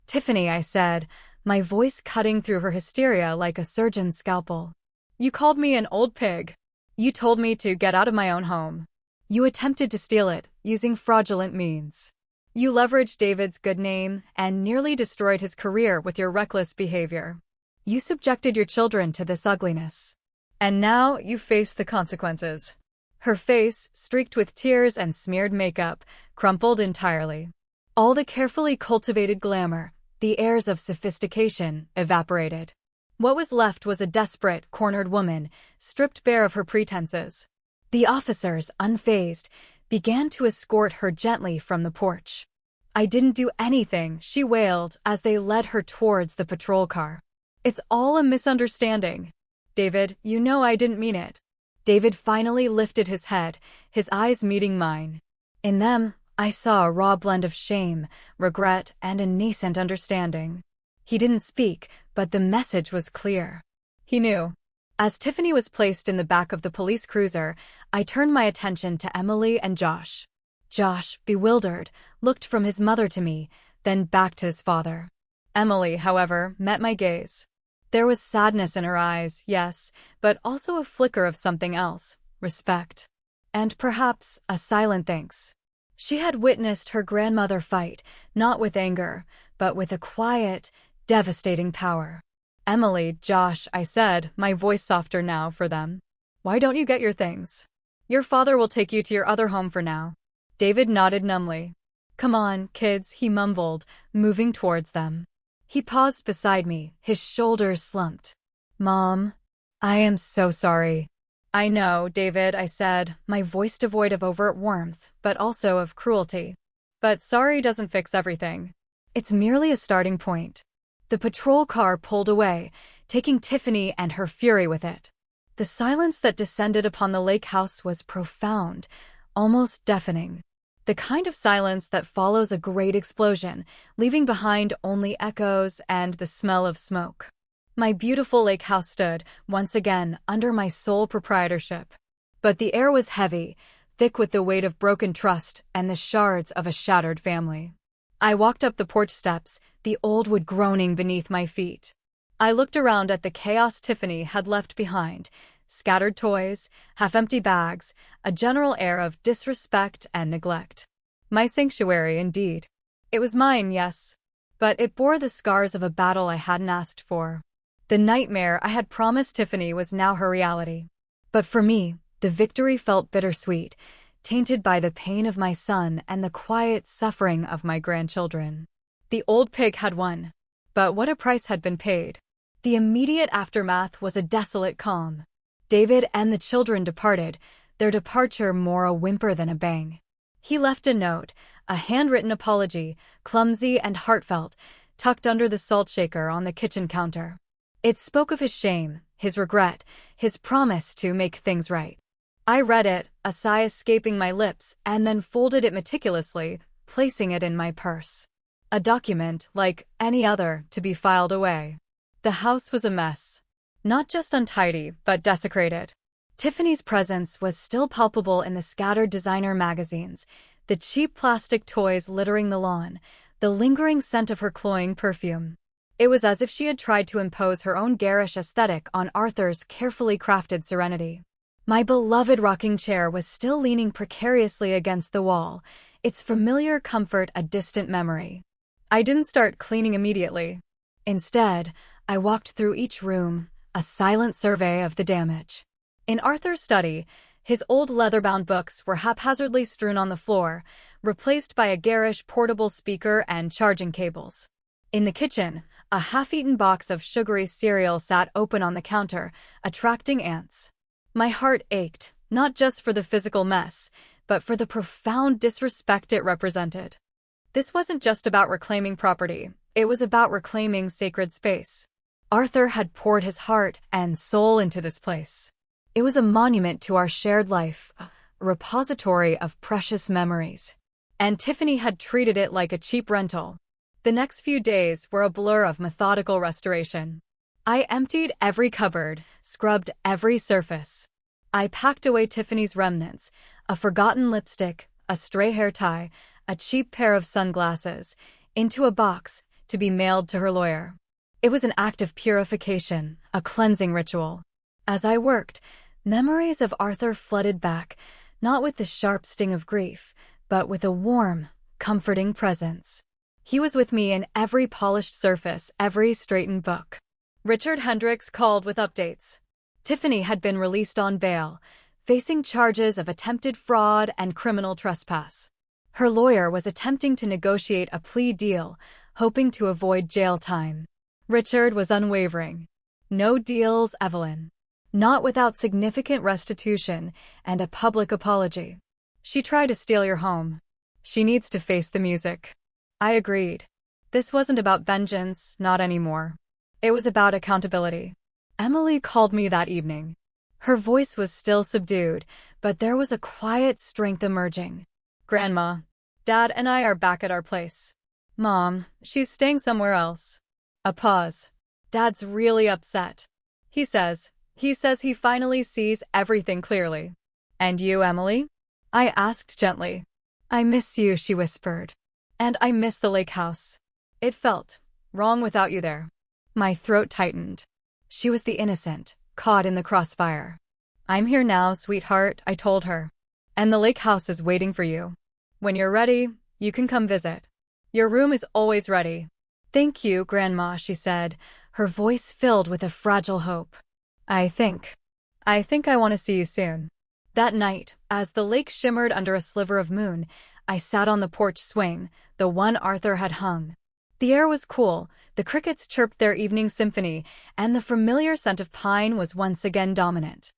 "Tiffany," I said, my voice cutting through her hysteria like a surgeon's scalpel. "You called me an old pig. You told me to get out of my own home. You attempted to steal it, using fraudulent means. You leveraged David's good name and nearly destroyed his career with your reckless behavior. You subjected your children to this ugliness. And now you face the consequences." Her face, streaked with tears and smeared makeup, crumpled entirely. All the carefully cultivated glamour, the airs of sophistication, evaporated. What was left was a desperate, cornered woman, stripped bare of her pretenses. The officers, unfazed, began to escort her gently from the porch. "I didn't do anything," she wailed as they led her towards the patrol car. "It's all a misunderstanding. David, you know I didn't mean it." David finally lifted his head, his eyes meeting mine. In them, I saw a raw blend of shame, regret, and a nascent understanding. He didn't speak, but the message was clear. He knew. As Tiffany was placed in the back of the police cruiser, I turned my attention to Emily and Josh. Josh, bewildered, looked from his mother to me, then back to his father. Emily, however, met my gaze. There was sadness in her eyes, yes, but also a flicker of something else, respect. And perhaps a silent thanks. She had witnessed her grandmother fight, not with anger, but with a quiet, devastating power. "Emily, Josh," I said, my voice softer now for them. "Why don't you get your things? Your father will take you to your other home for now." David nodded numbly. "Come on, kids," he mumbled, moving towards them. He paused beside me, his shoulders slumped. "Mom, I am so sorry." "I know, David," I said, my voice devoid of overt warmth, but also of cruelty. "But sorry doesn't fix everything. It's merely a starting point." The patrol car pulled away, taking Tiffany and her fury with it. The silence that descended upon the lake house was profound, almost deafening. The kind of silence that follows a great explosion, leaving behind only echoes and the smell of smoke. My beautiful lake house stood, once again, under my sole proprietorship. But the air was heavy, thick with the weight of broken trust and the shards of a shattered family. I walked up the porch steps, the old wood groaning beneath my feet. I looked around at the chaos Tiffany had left behind: scattered toys, half-empty bags, a general air of disrespect and neglect. My sanctuary, indeed. It was mine, yes, but it bore the scars of a battle I hadn't asked for. The nightmare I had promised Tiffany was now her reality. But for me, the victory felt bittersweet, tainted by the pain of my son and the quiet suffering of my grandchildren. The old pig had won, but what a price had been paid. The immediate aftermath was a desolate calm. David and the children departed, their departure more a whimper than a bang. He left a note, a handwritten apology, clumsy and heartfelt, tucked under the salt shaker on the kitchen counter. It spoke of his shame, his regret, his promise to make things right. I read it, a sigh escaping my lips, and then folded it meticulously, placing it in my purse. A document, like any other, to be filed away. The house was a mess. Not just untidy, but desecrated. Tiffany's presence was still palpable in the scattered designer magazines, the cheap plastic toys littering the lawn, the lingering scent of her cloying perfume. It was as if she had tried to impose her own garish aesthetic on Arthur's carefully crafted serenity. My beloved rocking chair was still leaning precariously against the wall, its familiar comfort a distant memory. I didn't start cleaning immediately. Instead, I walked through each room, a silent survey of the damage. In Arthur's study, his old leather-bound books were haphazardly strewn on the floor, replaced by a garish portable speaker and charging cables. In the kitchen, a half-eaten box of sugary cereal sat open on the counter, attracting ants. My heart ached, not just for the physical mess, but for the profound disrespect it represented. This wasn't just about reclaiming property, it was about reclaiming sacred space. Arthur had poured his heart and soul into this place. It was a monument to our shared life, a repository of precious memories. And Tiffany had treated it like a cheap rental. The next few days were a blur of methodical restoration. I emptied every cupboard, scrubbed every surface. I packed away Tiffany's remnants, a forgotten lipstick, a stray hair tie, a cheap pair of sunglasses, into a box to be mailed to her lawyer. It was an act of purification, a cleansing ritual. As I worked, memories of Arthur flooded back, not with the sharp sting of grief, but with a warm, comforting presence. He was with me in every polished surface, every straightened book. Richard Hendricks called with updates. Tiffany had been released on bail, facing charges of attempted fraud and criminal trespass. Her lawyer was attempting to negotiate a plea deal, hoping to avoid jail time. Richard was unwavering. No deals, Evelyn. Not without significant restitution and a public apology. She tried to steal your home. She needs to face the music. I agreed. This wasn't about vengeance, not anymore. It was about accountability. Emily called me that evening. Her voice was still subdued, but there was a quiet strength emerging. Grandma, Dad and I are back at our place. Mom, she's staying somewhere else. A pause. Dad's really upset. He says he finally sees everything clearly. And you, Emily? I asked gently. I miss you, she whispered. And I miss the lake house. It felt wrong without you there. My throat tightened. She was the innocent, caught in the crossfire. I'm here now, sweetheart, I told her. And the lake house is waiting for you. When you're ready, you can come visit. Your room is always ready. Thank you, Grandma, she said, her voice filled with a fragile hope. I think I want to see you soon. That night, as the lake shimmered under a sliver of moon, I sat on the porch swing, the one Arthur had hung. The air was cool, the crickets chirped their evening symphony, and the familiar scent of pine was once again dominant.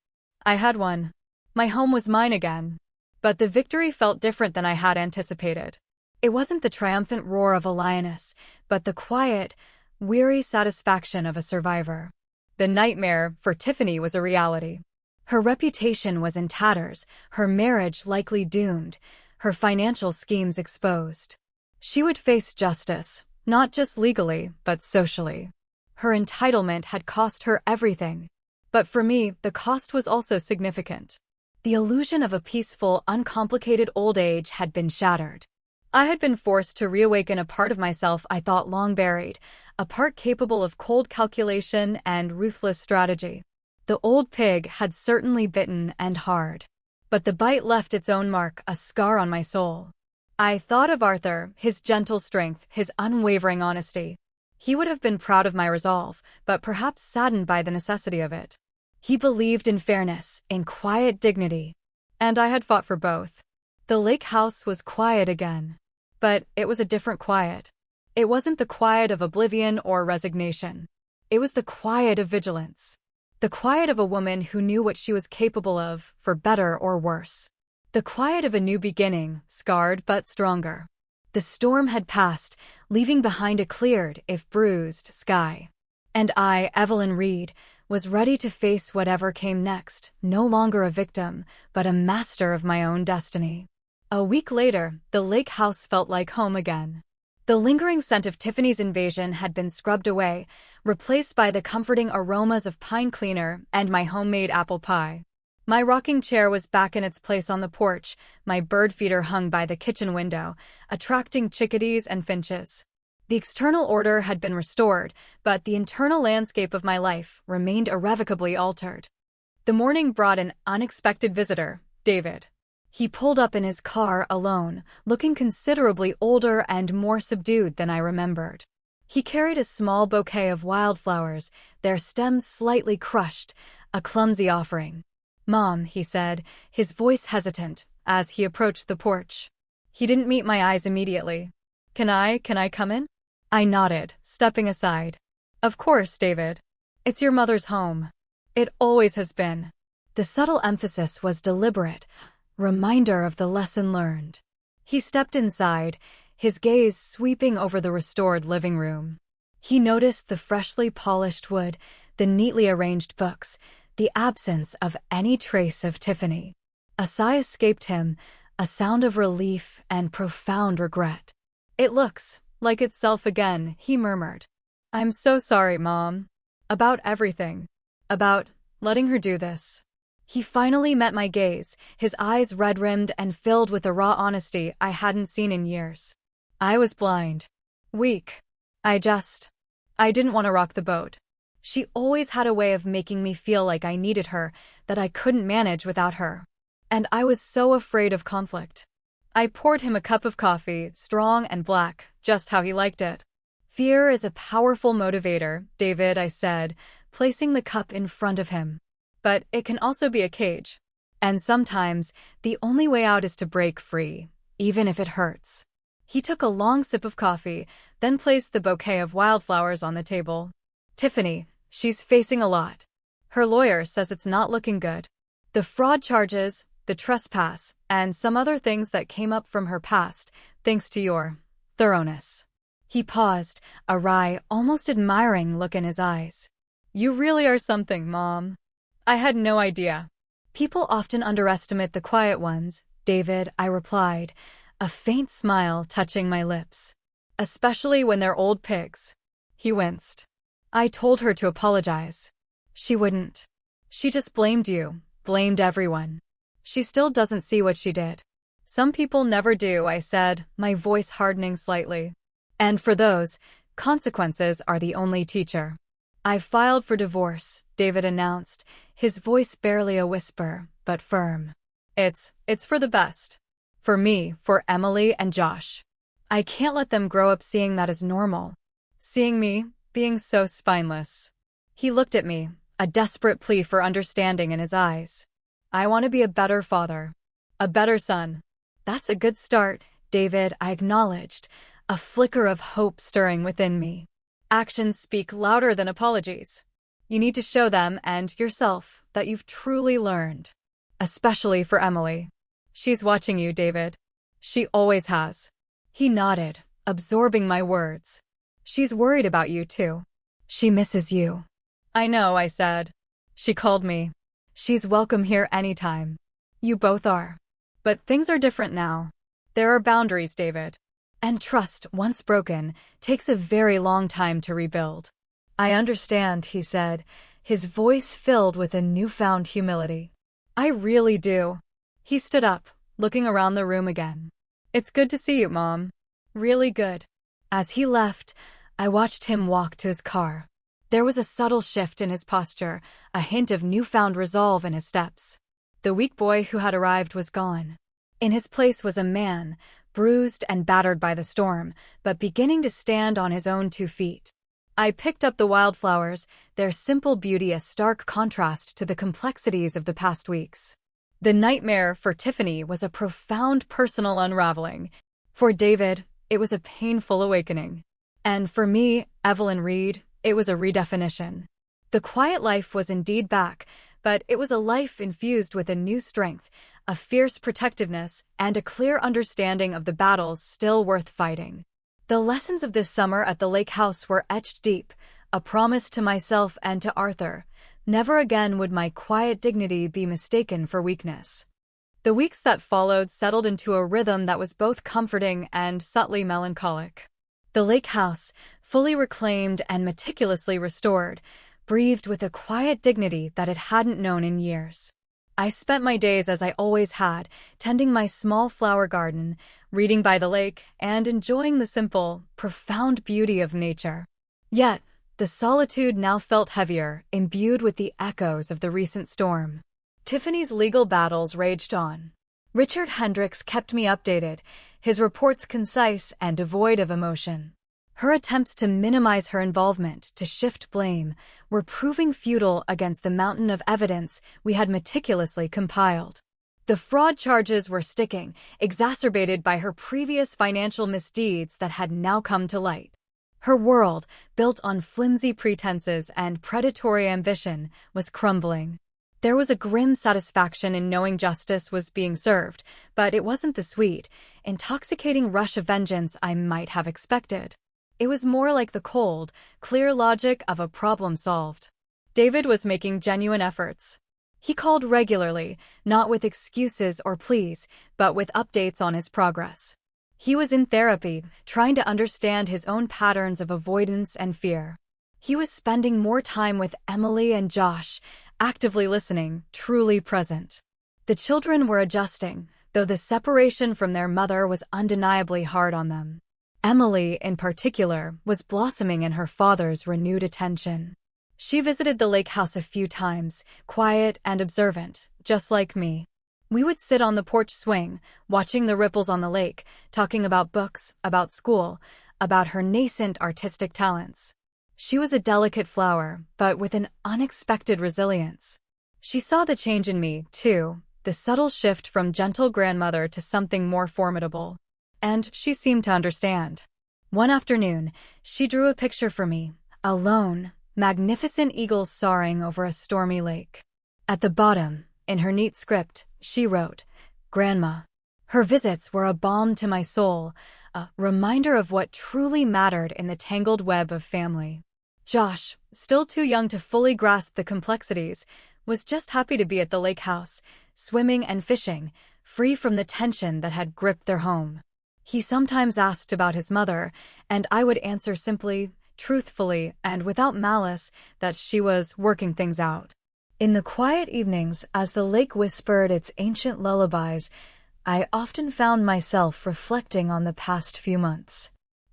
I had won. My home was mine again. But the victory felt different than I had anticipated. It wasn't the triumphant roar of a lioness, but the quiet, weary satisfaction of a survivor. The nightmare for Tiffany was a reality. Her reputation was in tatters, her marriage likely doomed, her financial schemes exposed. She would face justice, not just legally, but socially. Her entitlement had cost her everything. But for me, the cost was also significant. The illusion of a peaceful, uncomplicated old age had been shattered. I had been forced to reawaken a part of myself I thought long buried, a part capable of cold calculation and ruthless strategy. The old pig had certainly bitten and hard. But the bite left its own mark, a scar on my soul. I thought of Arthur, his gentle strength, his unwavering honesty. He would have been proud of my resolve, but perhaps saddened by the necessity of it. He believed in fairness, in quiet dignity. And I had fought for both. The lake house was quiet again. But it was a different quiet. It wasn't the quiet of oblivion or resignation. It was the quiet of vigilance. The quiet of a woman who knew what she was capable of, for better or worse. The quiet of a new beginning, scarred but stronger. The storm had passed, leaving behind a cleared, if bruised, sky. And I, Evelyn Reed, was ready to face whatever came next, no longer a victim, but a master of my own destiny. A week later, the lake house felt like home again. The lingering scent of Tiffany's invasion had been scrubbed away, replaced by the comforting aromas of pine cleaner and my homemade apple pie. My rocking chair was back in its place on the porch, my bird feeder hung by the kitchen window, attracting chickadees and finches. The external order had been restored, but the internal landscape of my life remained irrevocably altered. The morning brought an unexpected visitor, David. He pulled up in his car alone, looking considerably older and more subdued than I remembered. He carried a small bouquet of wildflowers, their stems slightly crushed, a clumsy offering. "Mom," he said, his voice hesitant, as he approached the porch. He didn't meet my eyes immediately. Can I come in?" I nodded, stepping aside. "Of course, David. It's your mother's home. It always has been." The subtle emphasis was deliberate, reminder of the lesson learned. He stepped inside, his gaze sweeping over the restored living room. He noticed the freshly polished wood, the neatly arranged books, the absence of any trace of Tiffany. A sigh escaped him, a sound of relief and profound regret. "It looks like itself again," he murmured. "I'm so sorry, Mom. About everything. About letting her do this." He finally met my gaze, his eyes red-rimmed and filled with a raw honesty I hadn't seen in years. I was blind. Weak. I didn't want to rock the boat. She always had a way of making me feel like I needed her, that I couldn't manage without her. And I was so afraid of conflict. I poured him a cup of coffee, strong and black, just how he liked it. "Fear is a powerful motivator, David," I said, placing the cup in front of him. "But it can also be a cage. And sometimes, the only way out is to break free, even if it hurts." He took a long sip of coffee, then placed the bouquet of wildflowers on the table. "Tiffany, she's facing a lot. Her lawyer says it's not looking good. The fraud charges, the trespass, and some other things that came up from her past, thanks to your thoroughness." He paused, a wry, almost admiring look in his eyes. "You really are something, Mom. I had no idea." "People often underestimate the quiet ones, David," I replied, a faint smile touching my lips. "Especially when they're old pigs." He winced. "I told her to apologize. She wouldn't. She just blamed you, blamed everyone. She still doesn't see what she did." "Some people never do," I said, my voice hardening slightly. "And for those, consequences are the only teacher." "I've filed for divorce," David announced, his voice barely a whisper, but firm. It's for the best. For me, for Emily and Josh. I can't let them grow up seeing that as normal. Seeing me being so spineless." He looked at me, a desperate plea for understanding in his eyes. "I want to be a better father. A better son." "That's a good start, David," I acknowledged, a flicker of hope stirring within me. "Actions speak louder than apologies. You need to show them and yourself that you've truly learned. Especially for Emily. She's watching you, David. She always has." He nodded, absorbing my words. "She's worried about you too. She misses you." I know, I said. She called me. She's welcome here anytime. You both are. But things are different now. There are boundaries, David. And trust, once broken, takes a very long time to rebuild. I understand, he said, his voice filled with a newfound humility. I really do. He stood up, looking around the room again. It's good to see you, Mom. Really good. As he left, I watched him walk to his car. There was a subtle shift in his posture, a hint of newfound resolve in his steps. The weak boy who had arrived was gone. In his place was a man, bruised and battered by the storm, but beginning to stand on his own 2 feet. I picked up the wildflowers, their simple beauty a stark contrast to the complexities of the past weeks. The nightmare for Tiffany was a profound personal unraveling. For David, it was a painful awakening. And for me, Evelyn Reed, it was a redefinition. The quiet life was indeed back, but it was a life infused with a new strength, a fierce protectiveness, and a clear understanding of the battles still worth fighting. The lessons of this summer at the lake house were etched deep, a promise to myself and to Arthur. Never again would my quiet dignity be mistaken for weakness. The weeks that followed settled into a rhythm that was both comforting and subtly melancholic. The lake house, fully reclaimed and meticulously restored, breathed with a quiet dignity that it hadn't known in years. I spent my days as I always had, tending my small flower garden, reading by the lake, and enjoying the simple, profound beauty of nature. Yet, the solitude now felt heavier, imbued with the echoes of the recent storm. Tiffany's legal battles raged on. Richard Hendricks kept me updated, his reports concise and devoid of emotion. Her attempts to minimize her involvement, to shift blame, were proving futile against the mountain of evidence we had meticulously compiled. The fraud charges were sticking, exacerbated by her previous financial misdeeds that had now come to light. Her world, built on flimsy pretenses and predatory ambition, was crumbling. There was a grim satisfaction in knowing justice was being served, but it wasn't the sweet, intoxicating rush of vengeance I might have expected. It was more like the cold, clear logic of a problem solved. David was making genuine efforts. He called regularly, not with excuses or pleas, but with updates on his progress. He was in therapy, trying to understand his own patterns of avoidance and fear. He was spending more time with Emily and Josh, actively listening, truly present. The children were adjusting, though the separation from their mother was undeniably hard on them. Emily, in particular, was blossoming in her father's renewed attention. She visited the lake house a few times, quiet and observant, just like me. We would sit on the porch swing, watching the ripples on the lake, talking about books, about school, about her nascent artistic talents. She was a delicate flower, but with an unexpected resilience. She saw the change in me, too, the subtle shift from gentle grandmother to something more formidable. And she seemed to understand. One afternoon, she drew a picture for me, a lone, magnificent eagle soaring over a stormy lake. At the bottom, in her neat script, she wrote, "Grandma." Her visits were a balm to my soul, a reminder of what truly mattered in the tangled web of family. Josh, still too young to fully grasp the complexities, was just happy to be at the lake house, swimming and fishing, free from the tension that had gripped their home. He sometimes asked about his mother, and I would answer simply, truthfully, and without malice, that she was working things out. In the quiet evenings, as the lake whispered its ancient lullabies, I often found myself reflecting on the past few months.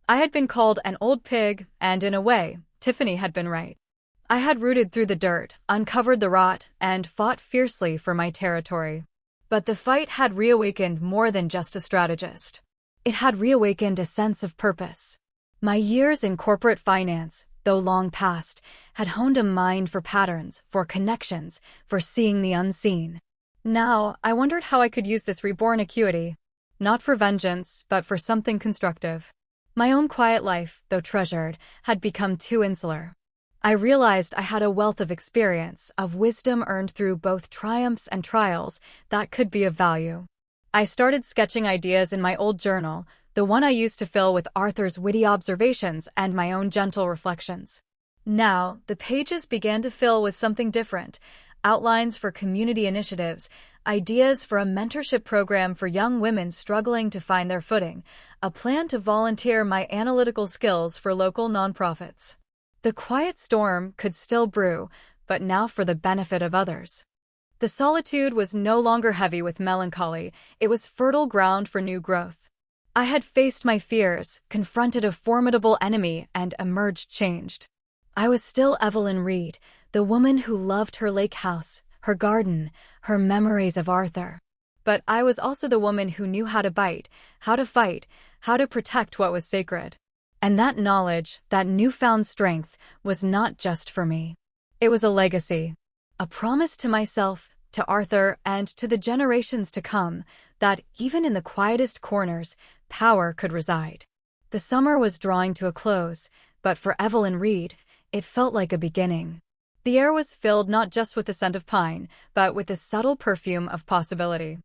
I had been called an old pig, and in a way, Tiffany had been right. I had rooted through the dirt, uncovered the rot, and fought fiercely for my territory. But the fight had reawakened more than just a strategist. It had reawakened a sense of purpose. My years in corporate finance, though long past, had honed a mind for patterns, for connections, for seeing the unseen. Now, I wondered how I could use this reborn acuity, not for vengeance, but for something constructive. My own quiet life, though treasured, had become too insular. I realized I had a wealth of experience, of wisdom earned through both triumphs and trials, that could be of value. I started sketching ideas in my old journal, the one I used to fill with Arthur's witty observations and my own gentle reflections. Now, the pages began to fill with something different: outlines for community initiatives, ideas for a mentorship program for young women struggling to find their footing, a plan to volunteer my analytical skills for local nonprofits. The quiet storm could still brew, but now for the benefit of others. The solitude was no longer heavy with melancholy, it was fertile ground for new growth. I had faced my fears, confronted a formidable enemy, and emerged changed. I was still Evelyn Reed, the woman who loved her lake house, her garden, her memories of Arthur. But I was also the woman who knew how to bite, how to fight, how to protect what was sacred. And that knowledge, that newfound strength, was not just for me. It was a legacy, a promise to myself, to Arthur, and to the generations to come, that even in the quietest corners, power could reside. The summer was drawing to a close, but for Evelyn Reed, it felt like a beginning. The air was filled not just with the scent of pine, but with the subtle perfume of possibility.